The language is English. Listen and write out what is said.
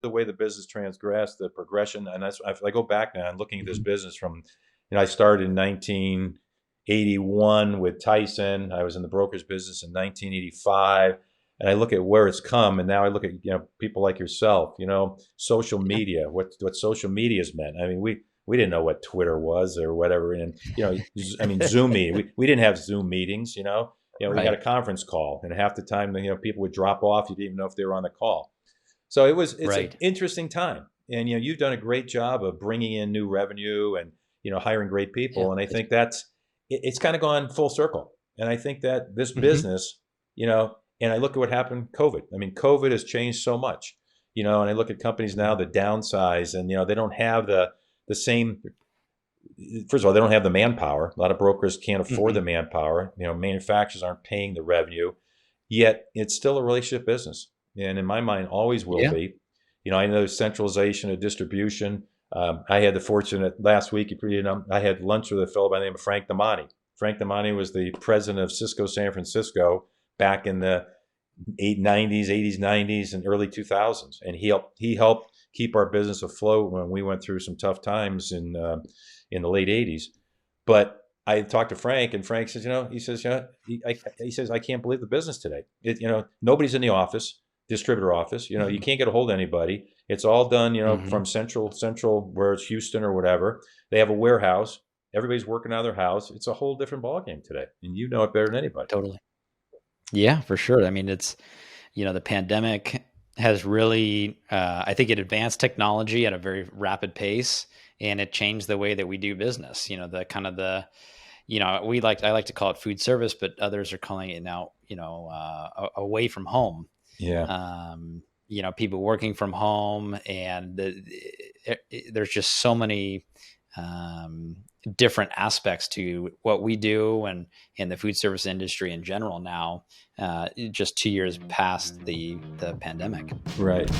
the way the business transgressed, the progression. And that's, if I go back now and looking at this Mhm. business from, I started in 1981 with Tyson. I was in the broker's business in 1985. And I look at where it's come, and now I look at people like yourself. Social Yeah. media, what social media has meant. I mean, we didn't know what Twitter was or whatever, and I mean, Zoom meeting. We didn't have Zoom meetings. We got a Right. conference call, and half the time, people would drop off. You didn't even know if they were on the call. So it's an Right. interesting time, and you've done a great job of bringing in new revenue and hiring great Yeah. people, and I think it's kind of gone full circle. And I think that this Hmm. business, and I look at what happened COVID. I mean, COVID has changed so much, and I look at companies now that downsize, and they don't have the same. First of all, they don't have the manpower. A lot of brokers can't afford Hmm. the manpower. Manufacturers aren't paying the revenue, yet it's still a relationship business, and in my mind, always will Yeah. be. I know centralization of distribution. I had the fortune last week. I had lunch with a fellow by the name of Frank Damani. Frank Damani was the president of Cisco San Francisco back in the 90s, 80s, 90s, and early 2000s, and he helped keep our business afloat when we went through some tough times in the late 80s. But I talked to Frank, and Frank says, he says, I can't believe the business today. Nobody's in the office, distributor office. You Hmm. can't get a hold of anybody. It's all done, Hmm. from central, where it's Houston or whatever. They have a warehouse. Everybody's working out of their house. It's a whole different ballgame today, and you know it better than anybody. Totally. Yeah, for sure. I mean, the pandemic has really, I think it advanced technology at a very rapid pace, and it changed the way that we do business. The kind of I like to call it food service, but others are calling it now, away from home. Yeah. People working from home, and there's just so many different aspects to what we do and in the food service industry in general now, just 2 years past the pandemic. Right.